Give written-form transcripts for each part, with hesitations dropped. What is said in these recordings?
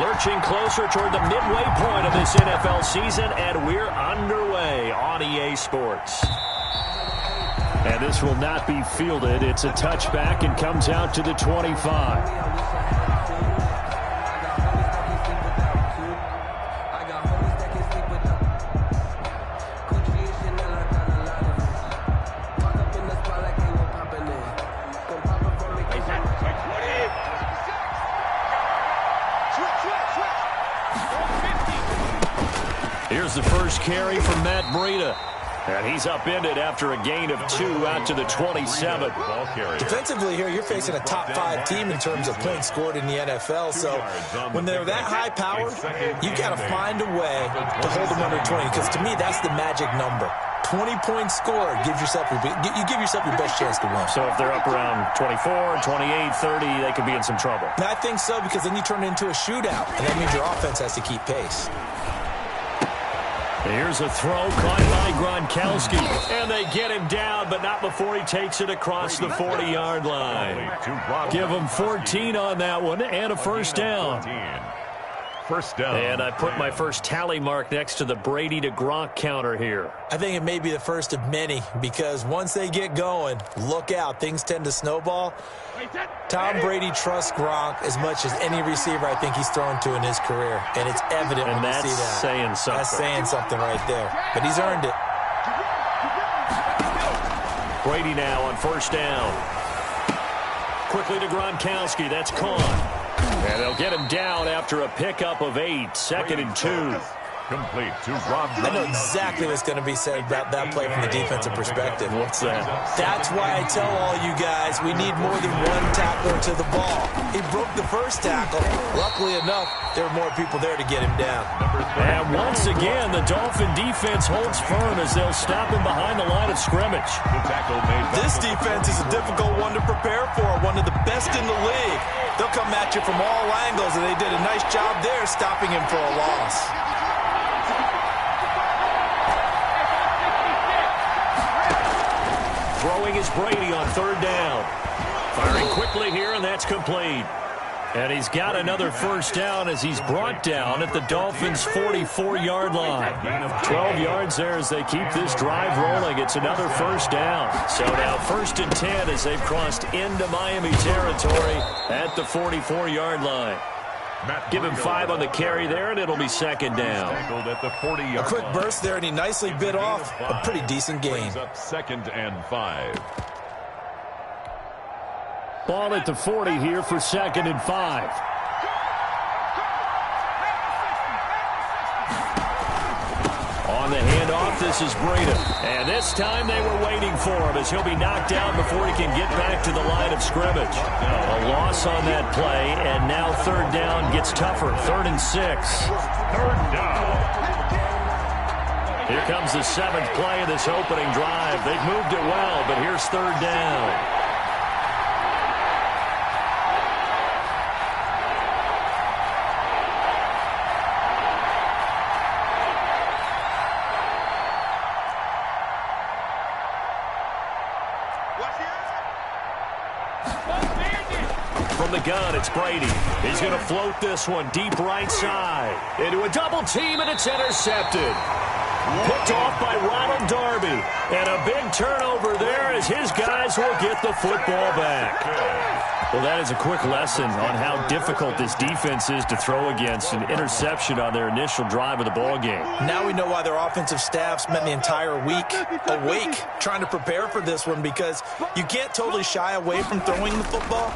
Lurching closer toward the midway point of this NFL season, and we're underway on EA Sports. And this will not be fielded. It's a touchback and comes out to the 25. Here's the first carry from Matt Breida. And he's upended after a gain of 2 out to the 27. Defensively here, you're facing a top 5 team in terms of points scored in the NFL. So when they're that high powered, you got to find a way to hold them under 20. Because to me, that's the magic number. 20 points scored gives yourself you give yourself your best chance to win. So if they're up around 24, 28, 30, they could be in some trouble. And I think so, because then you turn it into a shootout. And that means your offense has to keep pace. Here's a throw caught by Gronkowski. And they get him down, but not before he takes it across the 40-yard line. Give him 14 on that one and a first down. First down. And I put my first tally mark next to the Brady to Gronk counter here. I think it may be the first of many, because once they get going, look out. Things tend to snowball. Tom Brady trusts Gronk as much as any receiver I think he's thrown to in his career. And it's evident when you see that. That's saying something. That's saying something right there. But he's earned it. Brady now on first down. Quickly to Gronkowski. That's caught. And they'll get him down after a pickup of 8. 2nd and 2. Complete to Rob. I know exactly what's going to be said about that play from the defensive perspective. What's that? That's why I tell all you guys we need more than one tackler to the ball. He broke the first tackle. Luckily enough, there were more people there to get him down. And once again, the Dolphin defense holds firm as they'll stop him behind the line of scrimmage. This defense is a difficult one to prepare for, one of the best in the league. They'll come at you from all angles, and they did a nice job there stopping him for a loss. Throwing is Brady on third down. Firing quickly here, and that's complete. And he's got another first down as he's brought down at the Dolphins' 44-yard line. 12 yards there as they keep this drive rolling. It's another first down. So now 1st and 10 as they've crossed into Miami territory at the 44-yard line. Give him 5 on the carry there, and it'll be 2nd down. A quick burst there, and he nicely bit off a pretty decent gain. 2nd and 5. Ball at the 40 here for 2nd and 5. On the handoff, this is Breida. And this time they were waiting for him as he'll be knocked down before he can get back to the line of scrimmage. A loss on that play, and now 3rd down gets tougher. 3rd and 6. 3rd down. Here comes the 7th play of this opening drive. They've moved it well, but here's 3rd down. From the gun, it's Brady. He's going to float this one deep right side. Into a double team, and it's intercepted. Picked off by Ronald Darby. And a big turnover there as his guys will get the football back. Well, that is a quick lesson on how difficult this defense is to throw against. An interception on their initial drive of the ball game. Now we know why their offensive staff spent the entire week awake trying to prepare for this one, because you can't totally shy away from throwing the football.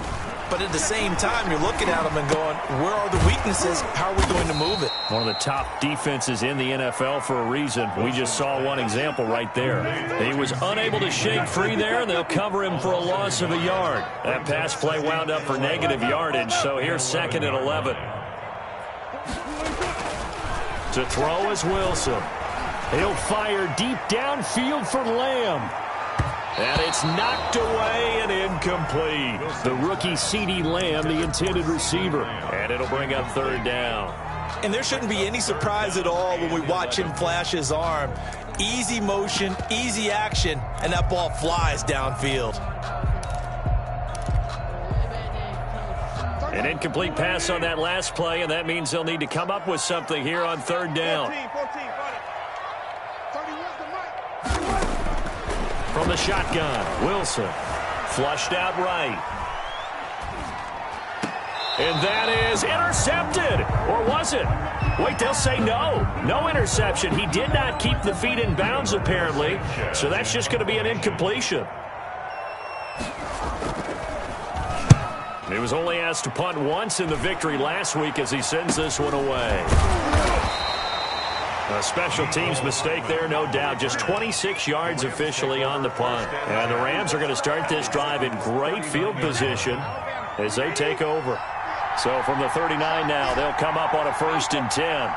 But at the same time, you're looking at them and going, where are the weaknesses? How are we going to move it? One of the top defenses in the NFL for a reason. We just saw one example right there. He was unable to shake free there, and they'll cover him for a loss of a yard. That pass play wound up for negative yardage, so here's 2nd and 11. To throw is Wilson. He'll fire deep downfield for Lamb. And it's knocked away and incomplete. The rookie CeeDee Lamb, the intended receiver. And it'll bring up 3rd down. And there shouldn't be any surprise at all when we watch him flash his arm. Easy motion, easy action, and that ball flies downfield. An incomplete pass on that last play, and that means they'll need to come up with something here on third down. From the shotgun, Wilson. Flushed out right. And that is intercepted. Or was it? Wait, they'll say no. No interception. He did not keep the feet in bounds, apparently. So that's just going to be an incompletion. He was only asked to punt once in the victory last week as he sends this one away. A special teams mistake there, no doubt. Just 26 yards officially on the punt. And the Rams are going to start this drive in great field position as they take over. So from the 39 now, they'll come up on a 1st and 10.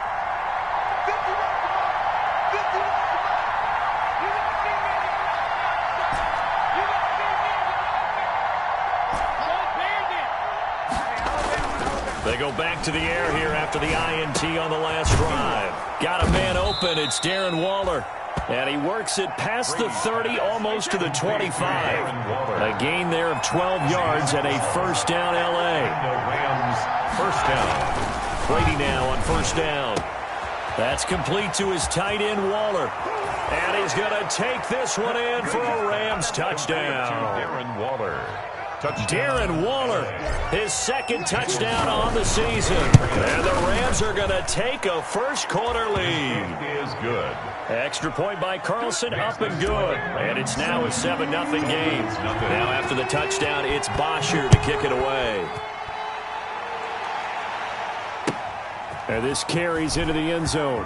They go back to the air here after the INT on the last drive. Got a man open. It's Darren Waller. And he works it past the 30, almost to the 25. A gain there of 12 yards and a 1st down L.A. Rams 1st down. Brady now on 1st down. That's complete to his tight end, Waller. And he's going to take this one in for a Rams touchdown. Darren Waller. Darren Waller, his 2nd touchdown on the season. And the Rams are going to take a first-quarter lead. Is good. Extra point by Carlson, up and good. And it's now a 7-0 game. Now after the touchdown, it's Bosher to kick it away. And this carries into the end zone.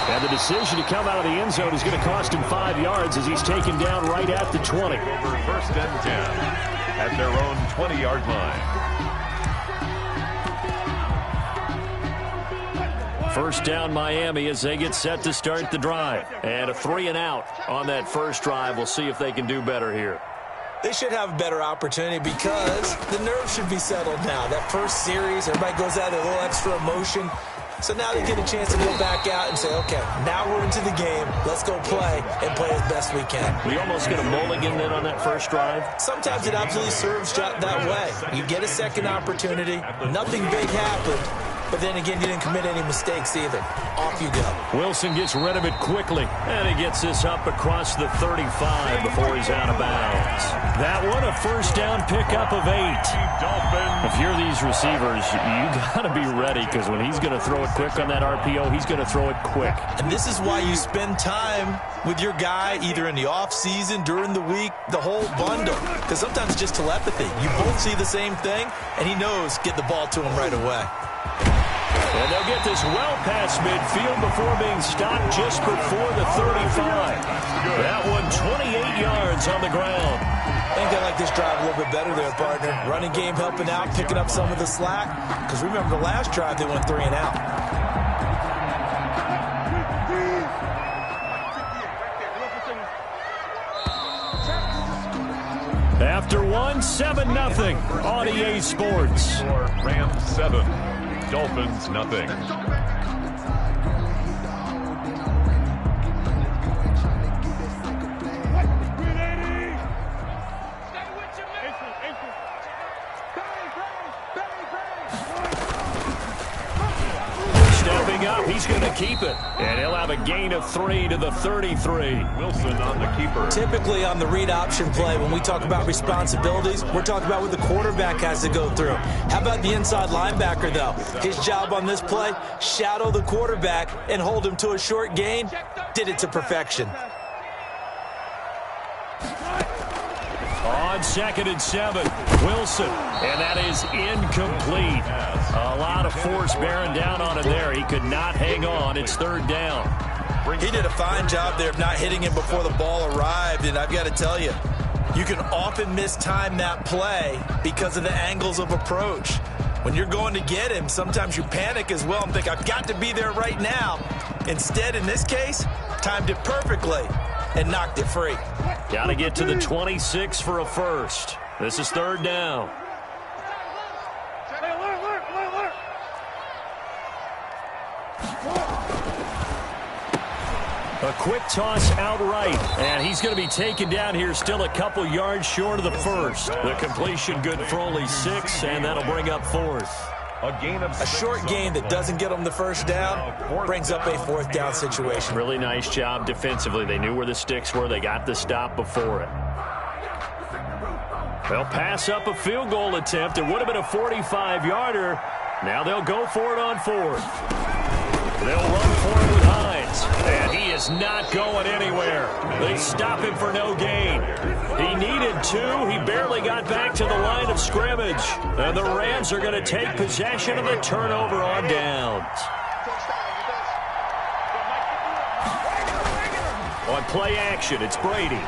And the decision to come out of the end zone is going to cost him 5 yards as he's taken down right at the 20. Over 1st and 10 at their own 20-yard line. 1st down Miami as they get set to start the drive. And a 3-and-out on that first drive. We'll see if they can do better here. They should have a better opportunity because the nerves should be settled now. That first series, everybody goes out with a little extra emotion. So now they get a chance to go back out and say, okay, now we're into the game. Let's go play and play as best we can. We almost get a mulligan then on that first drive. Sometimes it absolutely serves that way. You get a second opportunity. Nothing big happened. But then again, you didn't commit any mistakes either. Off you go. Wilson gets rid of it quickly. And he gets this up across the 35 before he's out of bounds. That one, a 1st down pickup of 8. If you're these receivers, you got to be ready because when he's going to throw it quick on that RPO, he's going to throw it quick. And this is why you spend time with your guy either in the offseason, during the week, the whole bundle. Because sometimes it's just telepathy. You both see the same thing, and he knows get the ball to him right away. And they'll get this well past midfield before being stopped just before the 35. That one 28 yards on the ground. I think they like this drive a little bit better there, partner. Running game helping out, picking up some of the slack. Because remember the last drive, they went 3-and-out. After one, 7-0 on EA Sports. Rams 7. Dolphins nothing. Stepping up, he's going to keep it. And he'll have a gain of 3 to the 33. Wilson on the keeper. Typically on the read option play, when we talk about responsibilities, we're talking about what the quarterback has to go through. How about the inside linebacker, though? His job on this play, shadow the quarterback and hold him to a short gain. Did it to perfection. On 2nd and 7, Wilson, and that is incomplete. A lot of force bearing down on him there. He could not hang on. It's 3rd down. He did a fine job there of not hitting him before the ball arrived, and I've got to tell you, you can often mistime that play because of the angles of approach. When you're going to get him, sometimes you panic as well and think, I've got to be there right now. Instead, in this case, timed it perfectly and knocked it free. Got to get to the 26 for a first. This is 3rd down. A quick toss outright, and he's going to be taken down here still a couple yards short of the first. The completion good for only 6, and that'll bring up 4th. A short gain that doesn't get them the first down brings up a 4th down situation. Really nice job defensively. They knew where the sticks were. They got the stop before it. They'll pass up a field goal attempt. It would have been a 45-yarder. Now they'll go for it on 4th. They'll run for it with Hines. And he is not going anywhere. They stop him for no gain. He needed 2. He barely got back to the line of scrimmage. And the Rams are going to take possession of the turnover on downs. On play action, it's Brady.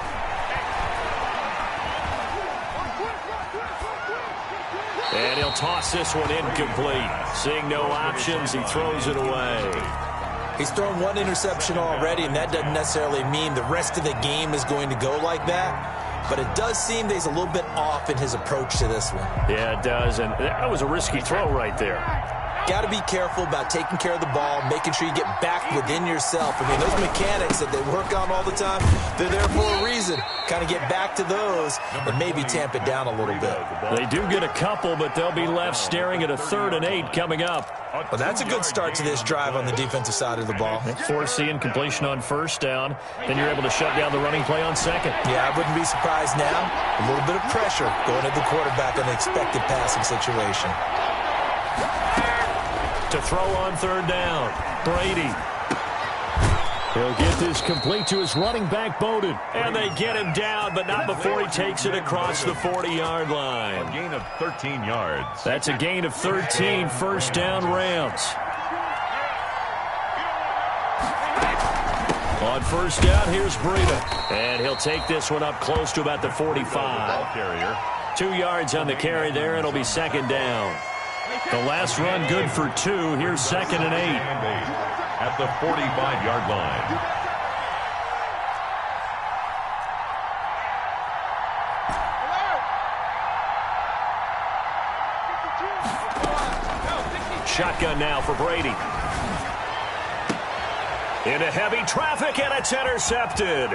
And he'll toss this one incomplete. Seeing no options, he throws it away. He's thrown 1 interception already, and that doesn't necessarily mean the rest of the game is going to go like that. But it does seem that he's a little bit off in his approach to this one. Yeah, it does, and that was a risky throw right there. Got to be careful about taking care of the ball, making sure you get back within yourself. I mean, those mechanics that they work on all the time, they're there for a reason. Kind of get back to those and maybe tamp it down a little bit. They do get a couple, but they'll be left staring at a 3rd and 8 coming up. Well, that's a good start to this drive on the defensive side of the ball. Forcing completion on 1st down. Then you're able to shut down the running play on 2nd. Yeah, I wouldn't be surprised now. A little bit of pressure going at the quarterback in an expected passing situation. To throw on 3rd down, Brady. He'll get this complete to his running back, Bowden. And they get him down, but not before he takes it across the 40-yard line. A gain of 13 yards. That's a gain of 13, 1st down Rams. On 1st down, here's Breida. And he'll take this one up close to about the 45. 2 yards on the carry there. It'll be 2nd down. The last run good for 2. Here's 2nd and 8. At the 45-yard line. Shotgun now for Brady. Into heavy traffic, and it's intercepted.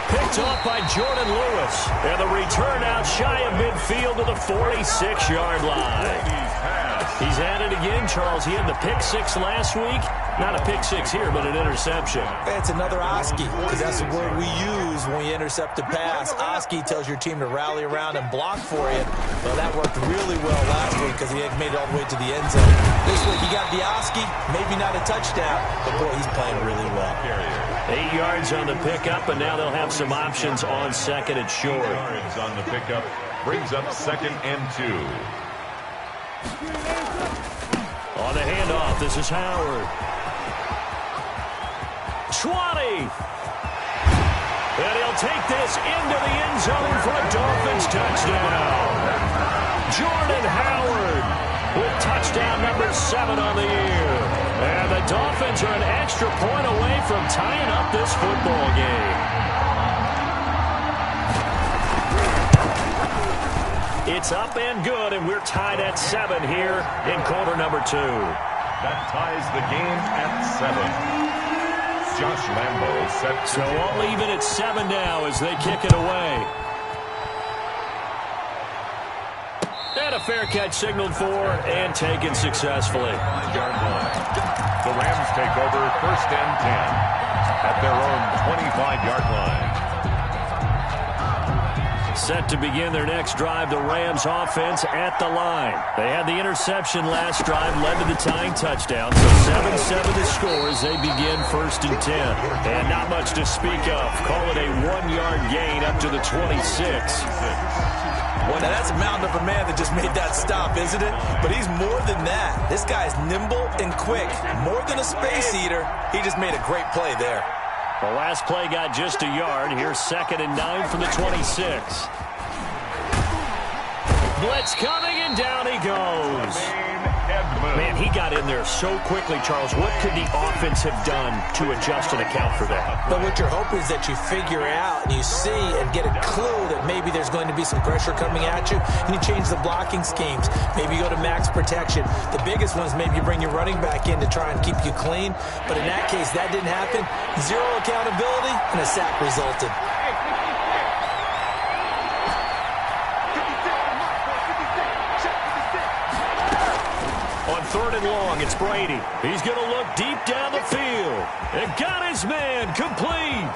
Picked off by Jordan Lewis. And the return out shy of midfield to the 46-yard line. He's at it again, Charles. He had the pick 6 last week. Not a pick 6 here, but an interception. It's another Oski, because that's the word we use when we intercept a pass. Oski tells your team to rally around and block for you. Well, that worked really well last week because he had made it all the way to the end zone. This week he got the Oski, maybe not a touchdown, but boy, he's playing really well. 8 yards on the pickup, and now they'll have some options on 2nd and short. 8 yards on the pickup brings up 2nd and 2. On the handoff, this is Howard. 20. And he'll take this into the end zone for a Dolphins touchdown. Jordan Howard with touchdown number 7 on the year. And the Dolphins are an extra point away from tying up this football game. It's up and good, and we're tied at 7 here in quarter number 2. That ties the game at 7. Josh Lambo set. So all even at 7 now as they kick it away. And a fair catch signaled for and taken successfully. The Rams take over 1st and 10 at their own 25-yard line. Set to begin their next drive, the Rams offense at the line. They had the interception last drive, led to the tying touchdown. So 7-7 the score as they begin 1st and 10. And not much to speak of. Call it a 1-yard gain up to the 26. Well, now that's a mountain of a man that just made that stop, isn't it? But he's more than that. This guy's nimble and quick. More than a space eater. He just made a great play there. The last play got just a yard. Here's 2nd and 9 from the 26. Blitz coming, and down he goes. Man, he got in there so quickly, Charles. What could the offense have done to adjust and account for that? But what you're hoping is that you figure out and you see and get a clue that maybe there's going to be some pressure coming at you, and you change the blocking schemes. Maybe you go to max protection. The biggest one is maybe you bring your running back in to try and keep you clean. But in that case, that didn't happen. Zero accountability, and a sack resulted. Third and long, it's Brady. He's going to look deep down the field. And got his man complete.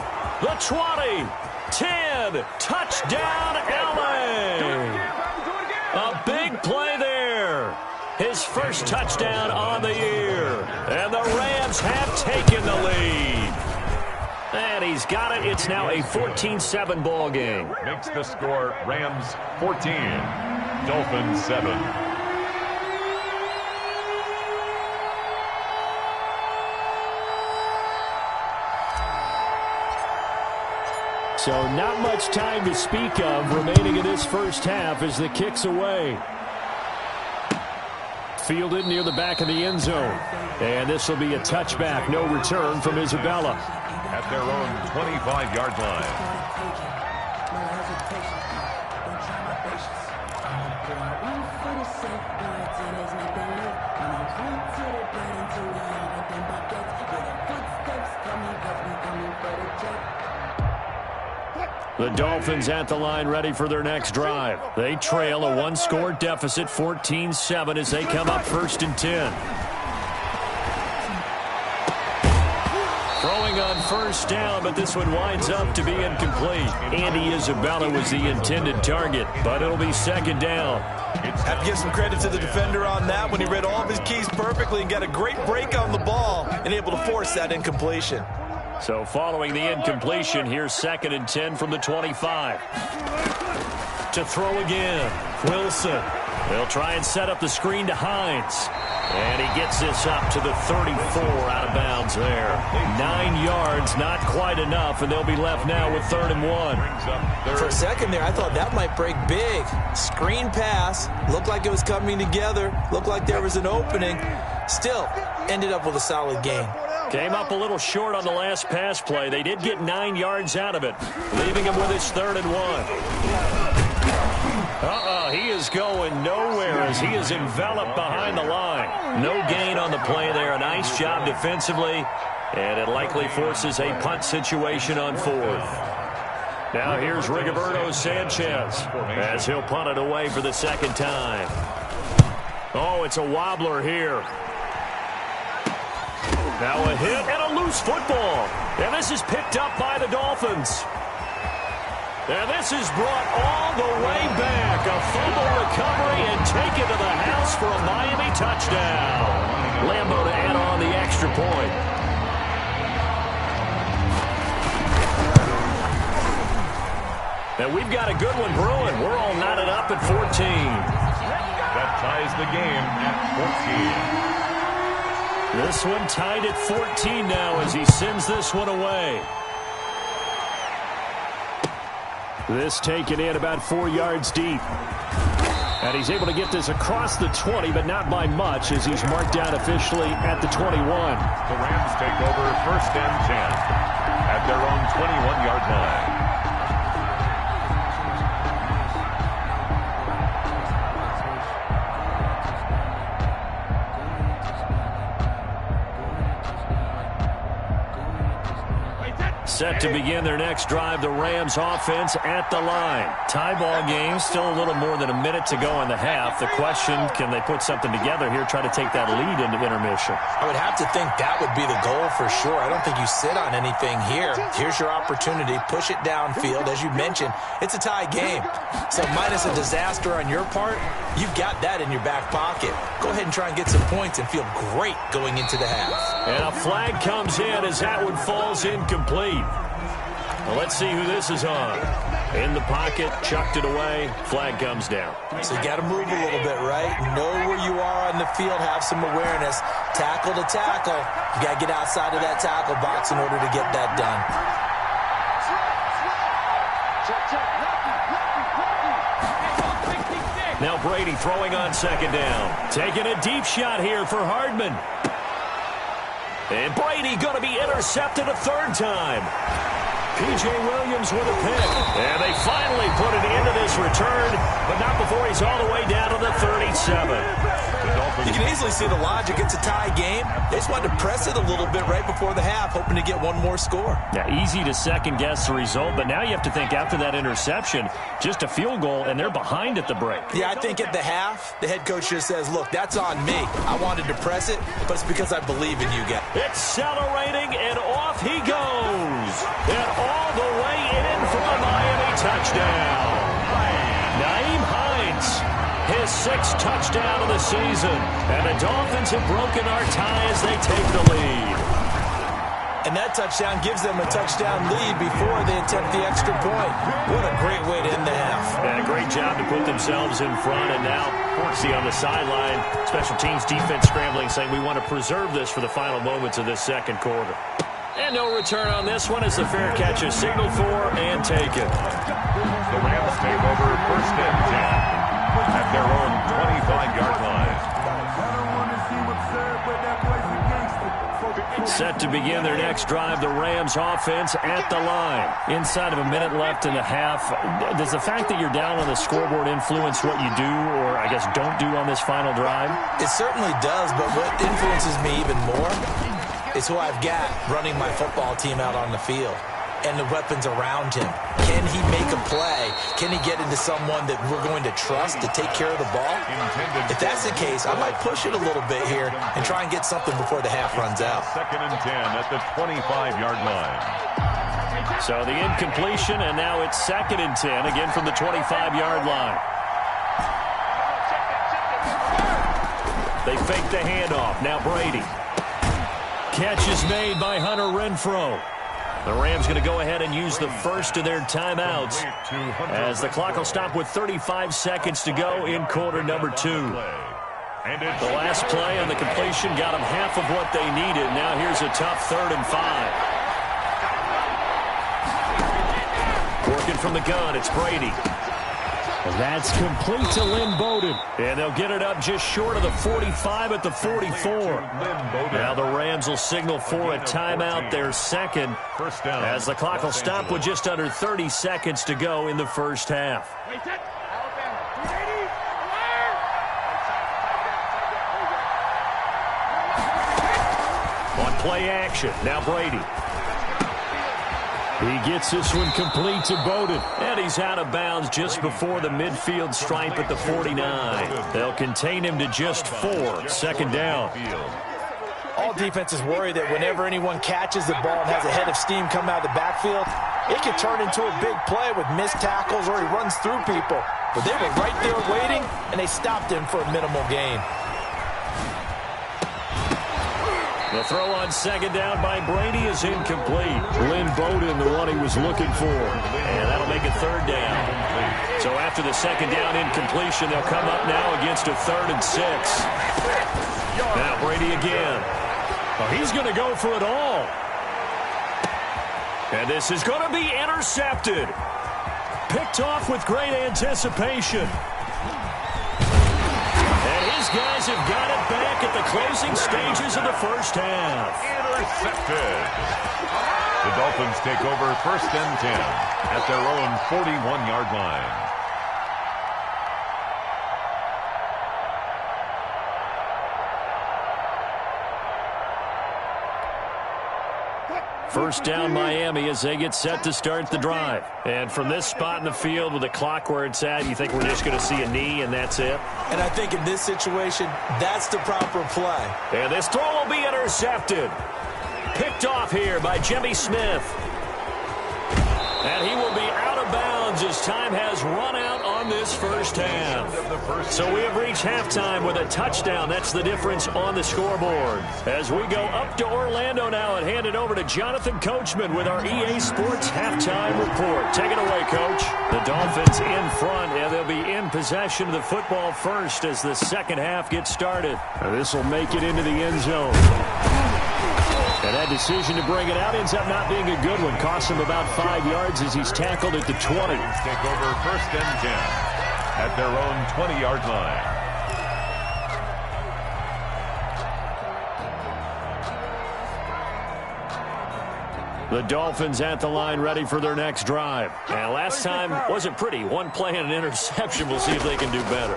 The 20, 10, touchdown LA. A big play there. His first touchdown on the year. And the Rams have taken the lead. And he's got it. It's now a 14-7 ball game. Makes the score Rams 14, Dolphins 7. So not much time to speak of remaining in this first half as the kick's away. Fielded near the back of the end zone. And this will be a touchback. No return from Isabella. At their own 25-yard line. The Dolphins at the line ready for their next drive. They trail a one-score deficit, 14-7, as they come up 1st and 10. Throwing on first down, but this one winds up to be incomplete. Andy Isabella was the intended target, but it'll be 2nd down. Have to give some credit to the defender on that when he read all of his keys perfectly and got a great break on the ball and able to force that incompletion. So following the incompletion, here's 2nd and 10 from the 25. To throw again, Wilson. They'll try and set up the screen to Hines. And he gets this up to the 34 out of bounds there. 9 yards, not quite enough, and they'll be left now with 3rd and 1. For a second there, I thought that might break big. Screen pass, looked like it was coming together, looked like there was an opening. Still, ended up with a solid gain. Came up a little short on the last pass play. They did get 9 yards out of it, leaving him with his 3rd and 1. He is going nowhere as he is enveloped behind the line. No gain on the play there. A nice job defensively, and it likely forces a punt situation on 4th. Now here's Rigoberto Sanchez as he'll punt it away for the 2nd time. Oh, it's a wobbler here. Now a hit and a loose football. And this is picked up by the Dolphins. And this is brought all the way back. A fumble recovery and taken to the house for a Miami touchdown. Lambo to add on the extra point. And we've got a good one brewing. We're all knotted up at 14. That ties the game at 14. This one tied at 14 now as he sends this one away. This taken in about 4 yards deep. And he's able to get this across the 20, but not by much as he's marked down officially at the 21. The Rams take over 1st and 10 at their own 21-yard line. Set to begin their next drive, the Rams offense at the line. Tie ball game, still a little more than a minute to go in the half. The question, can they put something together here, try to take that lead into intermission? I would have to think that would be the goal for sure. I don't think you sit on anything here. Here's your opportunity. Push it downfield. As you mentioned, it's a tie game. So minus a disaster on your part, you've got that in your back pocket. Go ahead and try and get some points and feel great going into the half. And a flag comes in as that one falls incomplete. Well, let's see who this is on. In the pocket, chucked it away, flag comes down. So you got to move a little bit, right? Know where you are on the field, have some awareness. Tackle to tackle. You got to get outside of that tackle box in order to get that done. Now Brady throwing on second down. Taking a deep shot here for Hardman. And Brady going to be intercepted a third time. P.J. Williams with a pick. And they finally put an end to this return, but not before he's all the way down to the 37. You can easily see the logic. It's a tie game. They just wanted to press it a little bit right before the half, hoping to get one more score. Yeah, easy to second-guess the result, but now you have to think after that interception, just a field goal, and they're behind at the break. Yeah, I think at the half, the head coach just says, look, that's on me. I wanted to press it, but it's because I believe in you guys. Accelerating, and off he goes. And all the way in for a Miami touchdown. Nyheim Hines, his 6th touchdown of the season. And the Dolphins have broken our tie as they take the lead. And that touchdown gives them a touchdown lead before they attempt the extra point. What a great way to end the half. And a great job to put themselves in front. And now, see on the sideline, special teams defense scrambling, saying we want to preserve this for the final moments of this second quarter. And no return on this one as the fair catch is signaled for and taken. The Rams take over first and 10 at their own 25-yard line. Set to begin their next drive, the Rams offense at the line. Inside of a minute left in the half, does the fact that you're down on the scoreboard influence what you do or, I guess, don't do on this final drive? It certainly does, but what influences me even more is who I've got running my football team out on the field and the weapons around him. Can he make a play? Can he get into someone that we're going to trust to take care of the ball? If that's the case, I might push it a little bit here and try and get something before the half runs out. Second and 10 at the 25-yard line. So the incompletion, and now it's second and 10, again from the 25-yard line. They fake the handoff. Now Brady. Catch is made by Hunter Renfrow. The Rams going to go ahead and use the first of their timeouts as the clock will stop with 35 seconds to go in quarter number 2. The last play on the completion got them half of what they needed. Now here's a tough 3rd and 5. Working from the gun, it's Brady. That's complete to Lynn Bowden. And they'll get it up just short of the 45 at the 44. Now the Rams will signal for a timeout, their second, as the clock will stop with just under 30 seconds to go in the first half. On play action, now Brady. He gets this one complete to Bowden. And he's out of bounds just before the midfield stripe at the 49. They'll contain him to just 4. Second down. All defenses worry that whenever anyone catches the ball and has a head of steam come out of the backfield, it can turn into a big play with missed tackles or he runs through people. But they were right there waiting, and they stopped him for a minimal gain. The throw on second down by Brady is incomplete. Lynn Bowden, the one he was looking for. And that'll make it third down. So after the second down incompletion, they'll come up now against a 3rd and 6. Now Brady again. Oh, he's going to go for it all. And this is going to be intercepted. Picked off with great anticipation. These guys have got it back at the closing stages of the first half. Intercepted. The Dolphins take over first and 10 at their own 41-yard line. First down Miami as they get set to start the drive. And from this spot in the field with the clock where it's at, you think we're just going to see a knee and that's it? And I think in this situation, that's the proper play. And this throw will be intercepted. Picked off here by Jimmy Smith. And he will be out of bounds as time has run out on this first half. So we have reached halftime with a touchdown. That's the difference on the scoreboard. As we go up to Orlando now and hand it over to Jonathan Coachman with our EA Sports Halftime Report. Take it away, Coach. The Dolphins in front, and they'll be in possession of the football first as the second half gets started. This will make it into the end zone. And that decision to bring it out ends up not being a good one. Costs him about 5 yards as he's tackled at the 20. Take over first and 10 at their own 20-yard line. The Dolphins at the line ready for their next drive. And last time wasn't pretty. One play and an interception. We'll see if they can do better.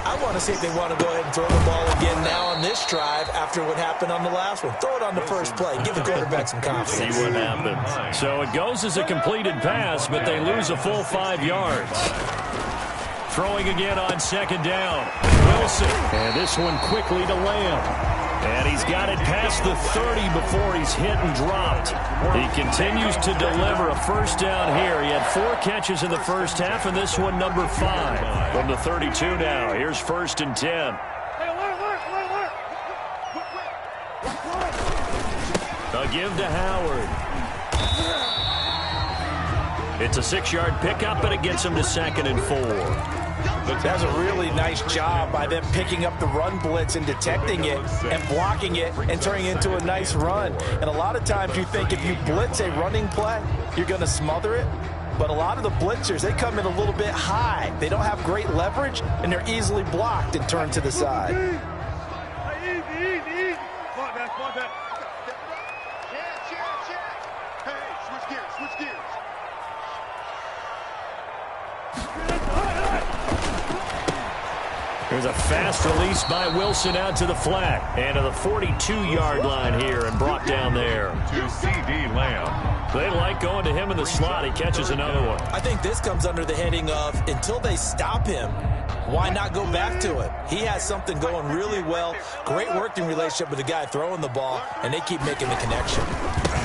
I want to see if they want to go ahead and throw the ball again now on this drive after what happened on the last one. Throw it on the first play. Give the quarterback some confidence. See what happens. So it goes as a completed pass, but they lose a full 5 yards. Throwing again on second down. Wilson. And this one quickly to Lamb. And he's got it past the 30 before he's hit and dropped. He continues to deliver a first down here. He had 4 catches in the first half, and this one number 5. From the 32 now. Here's 1st and 10. A give to Howard. It's a 6-yard pickup, and it gets him to 2nd and 4. That's a really nice job by them picking up the run blitz and detecting it and blocking it and turning it into a nice run. And a lot of times you think if you blitz a running play, you're going to smother it. But a lot of the blitzers, they come in a little bit high. They don't have great leverage, and they're easily blocked and turned to the side. There's a fast release by Wilson out to the flat. And to the 42-yard line here and brought down there. To C.D. Lamb. They like going to him in the slot. He catches another one. I think this comes under the heading of until they stop him, why not go back to it? He has something going really well. Great working relationship with the guy throwing the ball, and they keep making the connection.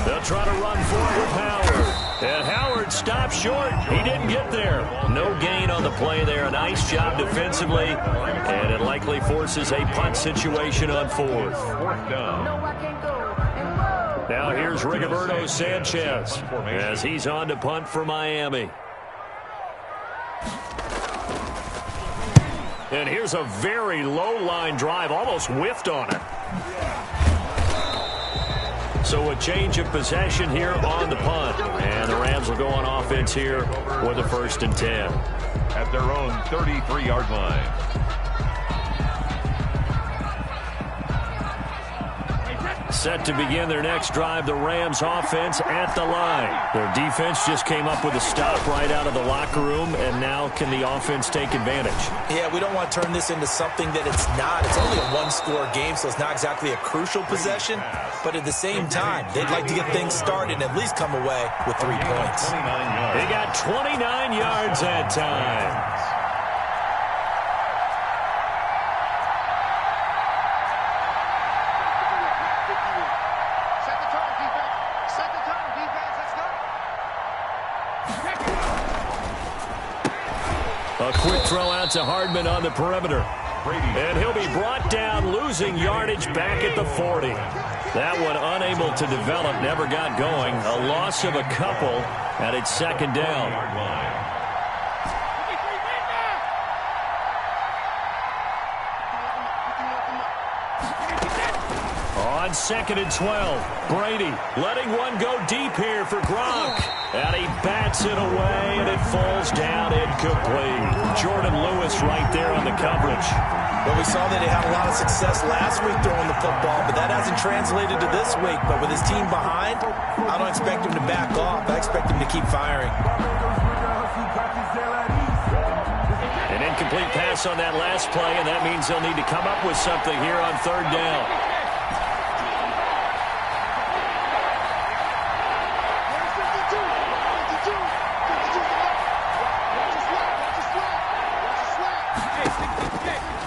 They'll try to run forward with Howard. And Howard stopped short. He didn't get there. No gain on the play there. A nice job defensively. And it likely forces a punt situation on 4th. 4th down. Now here's Rigoberto Sanchez as he's on to punt for Miami. And here's a very low line drive. Almost whiffed on it. So a change of possession here on the punt. And the Rams will go on offense here with a 1st and 10. At their own 33-yard line. Set to begin their next drive, the Rams offense at the line. Their defense just came up with a stop right out of the locker room, and now can the offense take advantage? Yeah, we don't want to turn this into something that it's not. It's only a 1-score game, so it's not exactly a crucial possession. But at the same time, they'd like to get things started and at least come away with 3 points. They got 29 yards that time. A quick throw out to Hardman on the perimeter. And he'll be brought down, losing yardage back at the 40. That one unable to develop, never got going. A loss of a couple, and it's 2nd down. On 2nd and 12, Brady letting one go deep here for Gronk. And he bats it away, and it falls down incomplete. Jordan Lewis right there on the coverage. Well, we saw that he had a lot of success last week throwing the football, but that hasn't translated to this week. But with his team behind, I don't expect him to back off. I expect him to keep firing. An incomplete pass on that last play, and that means they'll need to come up with something here on 3rd down.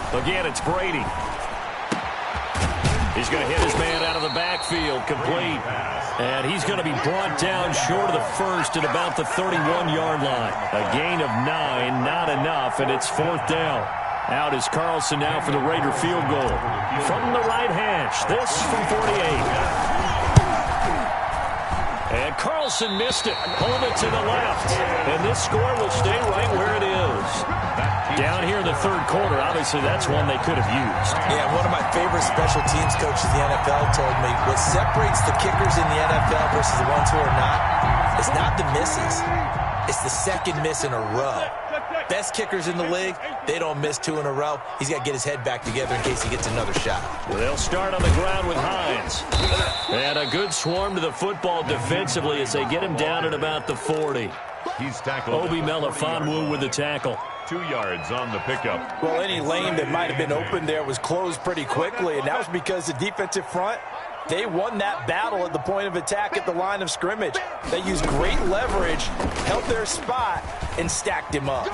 Again, it's Brady. He's going to hit his man out of the backfield, complete. And he's going to be brought down short of the 1st at about the 31-yard line. A gain of 9, not enough, and it's 4th down. Out is Carlson now for the Raider field goal. From the right hash, this from 48. And Carlson missed it. Hold it to the left. And this score will stay right where it is. Down here in the 3rd quarter, obviously that's one they could have used. Yeah, one of my favorite special teams coaches in the NFL told me what separates the kickers in the NFL versus the ones who are not, it's not the misses. It's the 2nd miss in a row. best kickers in the league, they don't miss 2 in a row. He's got to get his head back together in case he gets another shot. They'll start on the ground with Hines. And a good swarm to the football defensively as they get him down at about the 40. He's tackled. Obi Melifonwu with the tackle. 2 yards on the pickup. Well, any lane that might have been open there was closed pretty quickly, and that was because the defensive front, they won that battle at the point of attack at the line of scrimmage. They used great leverage, held their spot, and stacked him up.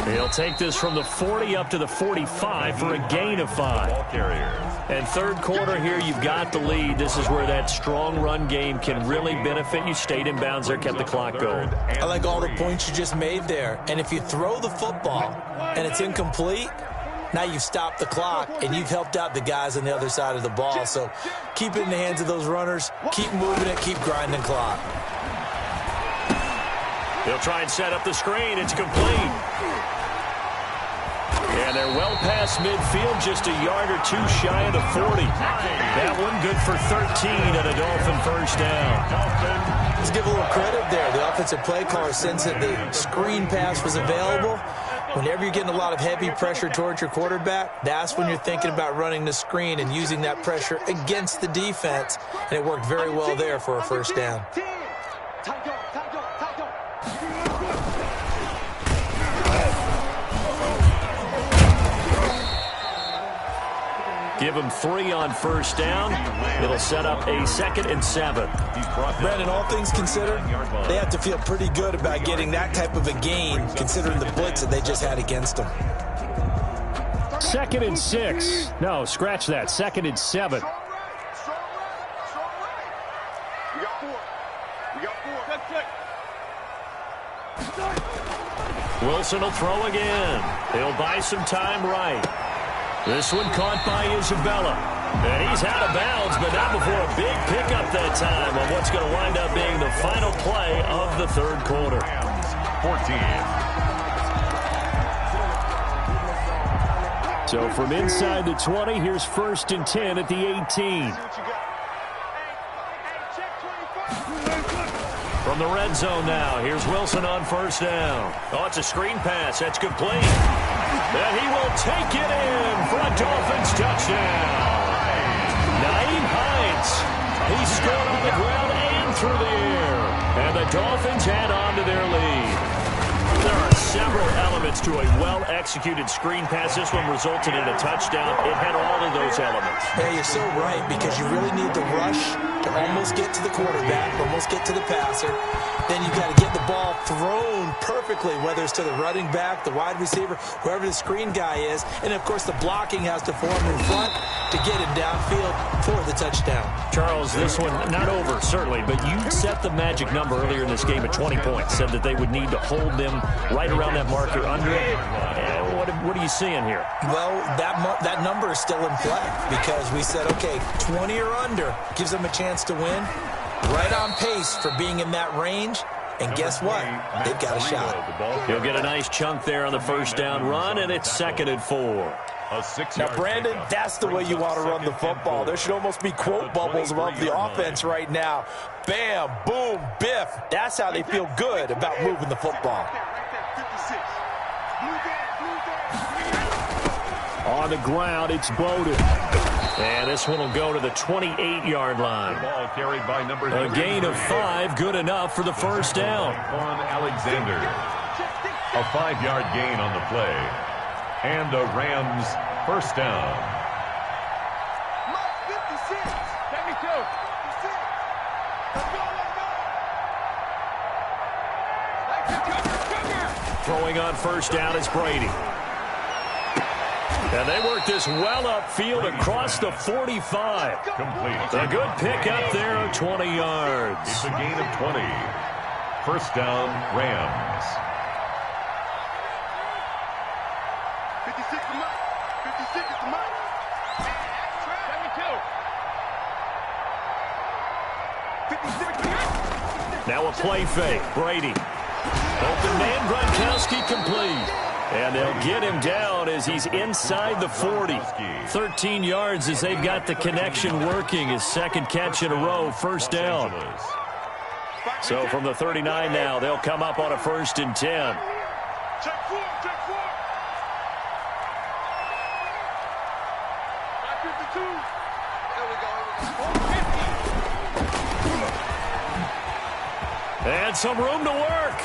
He'll take this from the 40 up to the 45 for a gain of 5. Ball carrier. And third quarter here, you've got the lead. This is where that strong run game can really benefit you. Stayed in bounds there, kept the clock going. I like all the points you just made there. And if you throw the football and it's incomplete, now you've stopped the clock and you've helped out the guys on the other side of the ball. So keep it in the hands of those runners. Keep moving it. Keep grinding clock. He'll try and set up the screen. It's complete. And they're well past midfield, just a yard or 2 shy of the 40. That one good for 13 and a Dolphin first down. Let's give a little credit there. The offensive play caller sensed that the screen pass was available. Whenever you're getting a lot of heavy pressure towards your quarterback, that's when you're thinking about running the screen and using that pressure against the defense. And it worked very well there for a first down. Give them 3 on first down. It'll set up a 2nd and 7. Brandon, all things considered, they have to feel pretty good about getting that type of a gain, considering the blitz that they just had against them. 2nd and 6. No, scratch that. 2nd and 7. Wilson will throw again. He'll buy some time right. This one caught by Isabella. And he's out of bounds, but not before a big pickup that time on what's going to wind up being the final play of the third quarter. 14. So from inside the 20, here's 1st and 10 at the 18. From the red zone now, here's Wilson on first down. Oh, it's a screen pass. That's complete. And he will take it in for a Dolphins touchdown. Nyheim Hines. He scored on the ground and through the air. And the Dolphins add on to their lead. There are several elements to a well-executed screen pass. This one resulted in a touchdown. It had all of those elements. Hey, you're so right, because you really need the rush to almost get to the quarterback, almost get to the passer. Then you've got to get the ball thrown perfectly, whether it's to the running back, the wide receiver, whoever the screen guy is. And, of course, the blocking has to form in front to get him downfield for the touchdown. Charles, this one not over, certainly, but you set the magic number earlier in this game at 20 points, said that they would need to hold them right around that marker under it. What are you seeing here? Well, that number is still in play because we said, okay, 20 or under gives them a chance to win. Right on pace for being in that range. And guess what? They've got a shot. He'll get a nice chunk there on the first down run, and it's 2nd and 4. Now, Brandon, that's the way you want to run the football. There should almost be quote bubbles above the offense right now. Bam, boom, biff. That's how they feel good about moving the football. On the ground, it's Bowden. And this one will go to the 28-yard line. Ball carried by number 3. A gain of 5, good enough for the first down. On Alexander. A 5-yard gain on the play. And the Rams first down. Throwing on first down is Brady. And they work this well upfield across the 45. Complete. A good pickup there of 20 yards. It's a gain of 20. First down, Rams. 56 to Mike. 56 to Mike. 72. Now a play fake. Brady. Open man, Gronkowski complete. And they'll get him down as he's inside the 40. 13 yards as they've got the connection working. His second catch in a row, first down. So from the 39 now, they'll come up on a 1st and 10. Check four. 552. There we go. And some room to work.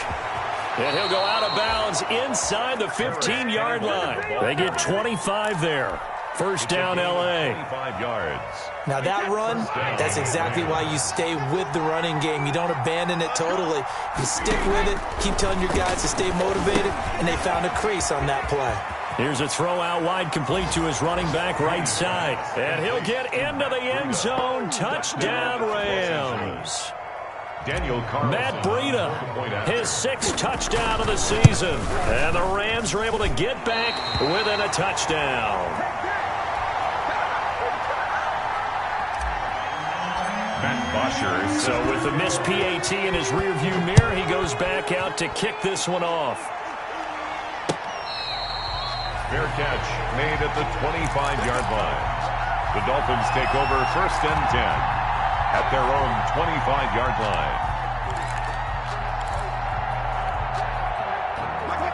And he'll go out of bounds inside the 15-yard line. They get 25 there. First down, L.A. 25 yards. Now that run, that's exactly why you stay with the running game. You don't abandon it totally. You stick with it, keep telling your guys to stay motivated, and they found a crease on that play. Here's a throw out wide, complete to his running back right side. And he'll get into the end zone. Touchdown, Rams. Matt Breida, his 6th touchdown of the season. And the Rams are able to get back within a touchdown. So with the missed PAT in his rearview mirror, he goes back out to kick this one off. Fair catch made at the 25-yard line. The Dolphins take over first and 10 at their own 25-yard line.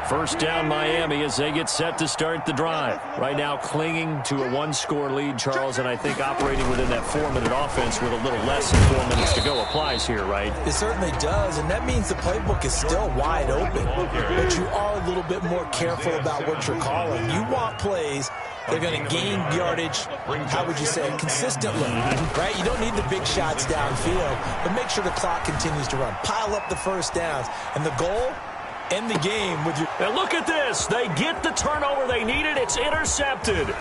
First down, Miami, as they get set to start the drive. Right now clinging to a 1-score lead, Charles, and I think operating within that 4-minute offense with a little less than 4 minutes to go applies here, right? It certainly does, and that means the playbook is still wide open. But you are a little bit more careful about what you're calling. You want plays they're going to gain yardage, how would you say, consistently, right? You don't need the big shots downfield, but make sure the clock continues to run. Pile up the first downs, and the goal, end the game with your... And look at this. They get the turnover they needed. It's intercepted.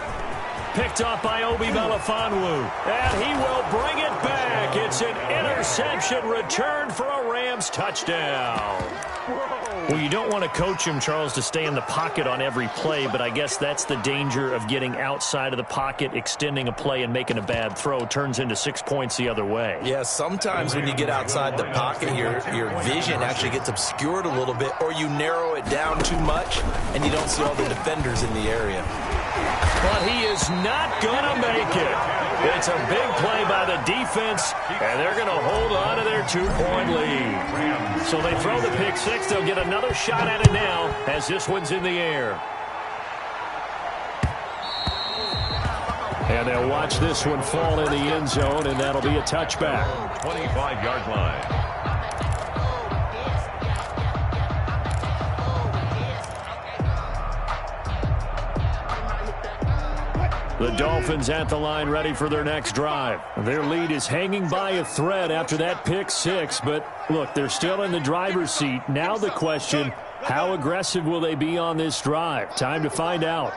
Picked up by Obi Melifonwu. And he will bring it back. It's an interception returned for a Rams touchdown. Well, you don't want to coach him, Charles, to stay in the pocket on every play, but I guess that's the danger of getting outside of the pocket, extending a play, and making a bad throw. Turns into 6 points the other way. Yeah, sometimes when you get outside the pocket, your vision actually gets obscured a little bit, or you narrow it down too much, and you don't see all the defenders in the area. But he is not going to make it. It's a big play by the defense, and they're going to hold on to their 2-point lead. So they throw the pick six. They'll get another shot at it now as this one's in the air. And they'll watch this one fall in the end zone, and that'll be a touchback. 25-yard line. The Dolphins at the line, ready for their next drive. Their lead is hanging by a thread after that pick six, but look, they're still in the driver's seat. Now the question, how aggressive will they be on this drive? Time to find out.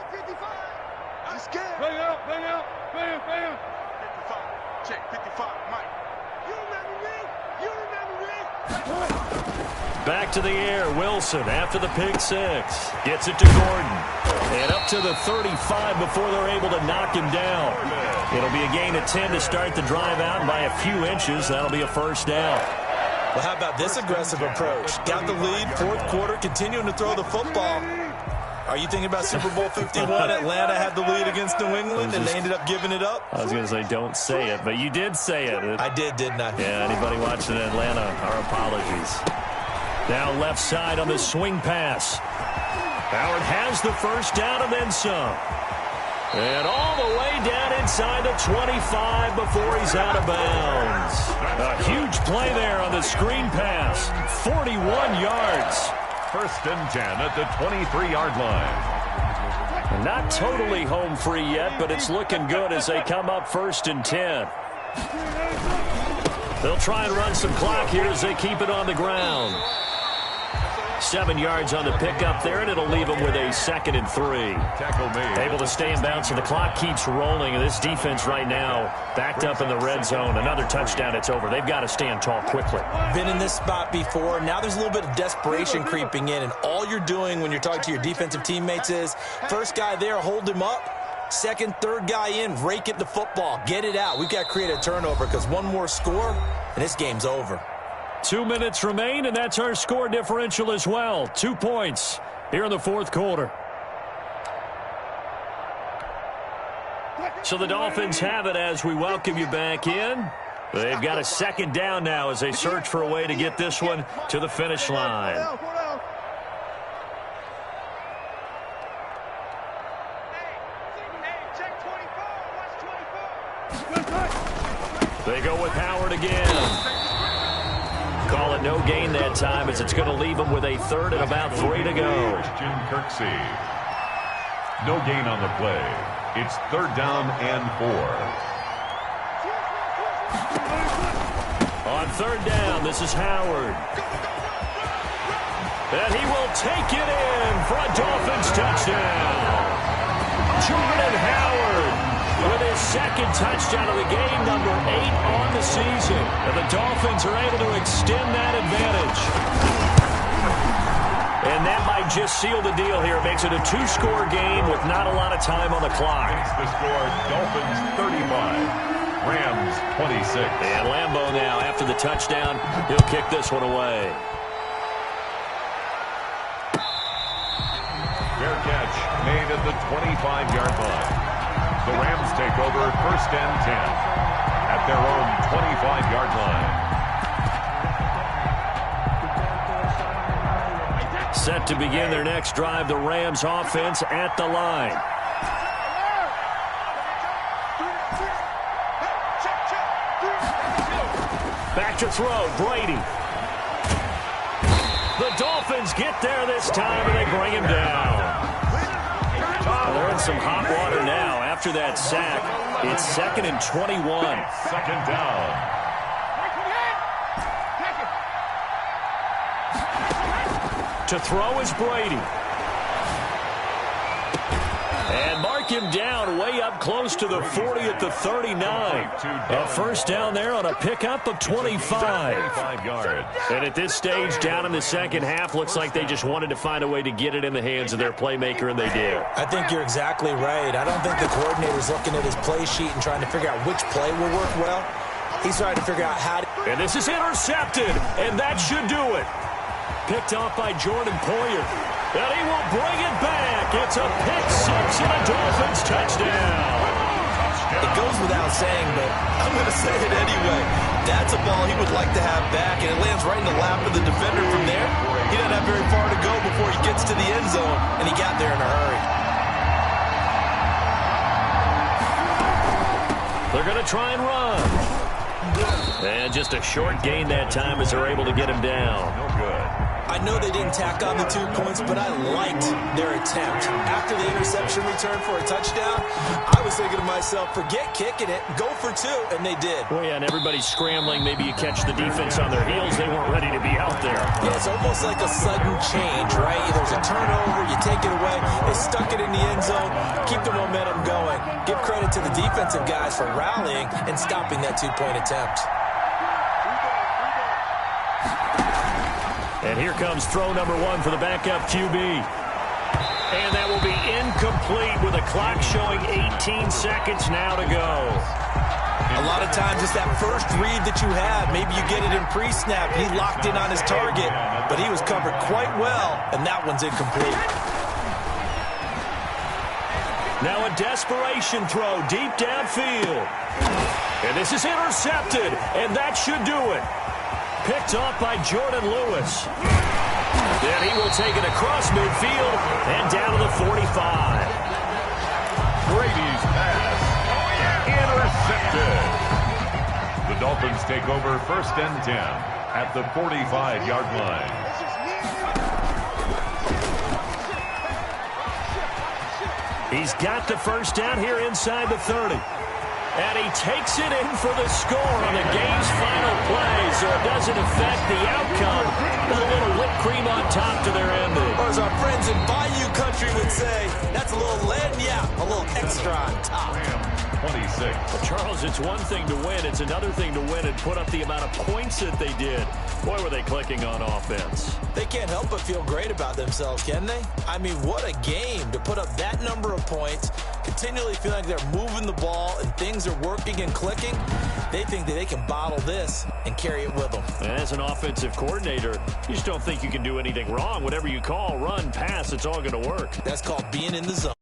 Bang out. Bam. 55. Check 55. Mike. You remember me? Back to the air, Wilson after the pick six. Gets it to Gordon. And up to the 35 before they're able to knock him down. It'll be a gain of 10 to start the drive out by a few inches. That'll be a first down. Well, how about this aggressive approach? Got the lead, fourth quarter, continuing to throw the football. Are you thinking about Super Bowl 51? Atlanta had the lead against New England, and they ended up giving it up? I was going to say, don't say it, but you did say it. I did, didn't I? Yeah, anybody watching Atlanta, our apologies. Now left side on the swing pass. Howard has the first down and then some. And all the way down inside the 25 before he's out of bounds. A huge play there on the screen pass. 41 yards. First and 10 at the 23-yard line. Not totally home free yet, but it's looking good as they come up first and 10. They'll try and run some clock here as they keep it on the ground. 7 yards on the pickup there, and it'll leave them with a 2nd and 3. Tackle made. Able to stay in bounds, and the clock keeps rolling. And this defense right now backed up in the red zone. Another touchdown, it's over. They've got to stand tall quickly. Been in this spot before. Now there's a little bit of desperation creeping in, and all you're doing when you're talking to your defensive teammates is first guy there, hold him up. Second, third guy in, rake it the football. Get it out. We've got to create a turnover because one more score, and this game's over. 2 minutes remain, and that's our score differential as well. 2 points here in the fourth quarter. So the Dolphins have it as we welcome you back in. They've got a second down now as they search for a way to get this one to the finish line. They go with Howard again. Call it no gain that time as it's going to leave them with a third and about 3 to go. Christian Kirksey. No gain on the play. It's 3rd down and 4. On 3rd down, this is Howard. And he will take it in for a Dolphins touchdown. Jordan Howard with his 2nd touchdown of the game, number 8 on the season. And the Dolphins are able to extend that advantage. And that might just seal the deal here. It makes it a 2-score game with not a lot of time on the clock. Makes the score Dolphins 35, Rams 26. And Lambeau now, after the touchdown, he'll kick this one away. Fair catch made at the 25-yard line. The Rams take over 1st and 10 at their own 25-yard line. Set to begin their next drive, the Rams offense at the line. Back to throw, Brady. The Dolphins get there this time, and they bring him down. Well, they're in some hot water now. After that sack, it's 2nd and 21. 2nd down. To throw is Brady. And mark him down way up close to the 40 at the 39. A 1st down there on a pickup of 25. And at this stage, down in the 2nd half, looks like they just wanted to find a way to get it in the hands of their playmaker, and they did. I think you're exactly right. I don't think the coordinator's looking at his play sheet and trying to figure out which play will work well. He's trying to figure out how to... And this is intercepted, and that should do it. Picked off by Jordan Poyer. And he will bring it back. It's a pick-6 and a Dolphins touchdown. It goes without saying, but I'm going to say it anyway. That's a ball he would like to have back, and it lands right in the lap of the defender from there. He doesn't have very far to go before he gets to the end zone, and he got there in a hurry. They're going to try and run. And just a short gain that time as they're able to get him down. No good. I know they didn't tack on the 2 points, but I liked their attempt. After the interception return for a touchdown, I was thinking to myself, forget kicking it, go for 2, and they did. Well, yeah, and everybody's scrambling. Maybe you catch the defense on their heels. They weren't ready to be out there. Yeah, it's almost like a sudden change, right? There's a turnover, you take it away, they stuck it in the end zone, keep the momentum going. Give credit to the defensive guys for rallying and stopping that 2-point attempt. And here comes throw number 1 for the backup QB. And that will be incomplete with a clock showing 18 seconds now to go. A lot of times it's that first read that you have. Maybe you get it in pre-snap. He locked in on his target, but he was covered quite well, and that one's incomplete. Now a desperation throw deep downfield. And this is intercepted, and that should do it. Picked off by Jordan Lewis. Then he will take it across midfield and down to the 45. Brady's pass. Intercepted. The Dolphins take over 1st and 10 at the 45-yard line. He's got the 1st down here inside the 30. And he takes it in for the score on the game's final play, so it doesn't affect the outcome. With a little whipped cream on top to their ending. Or as our friends in Bayou Country would say, that's a little lagniappe, a little extra on top. 26. Well, Charles, it's one thing to win. It's another thing to win and put up the amount of points that they did. Boy, were they clicking on offense. They can't help but feel great about themselves, can they? I mean, what a game to put up that number of points, continually feel like they're moving the ball and things are working and clicking. They think that they can bottle this and carry it with them. As an offensive coordinator, you just don't think you can do anything wrong. Whatever you call, run, pass, it's all going to work. That's called being in the zone.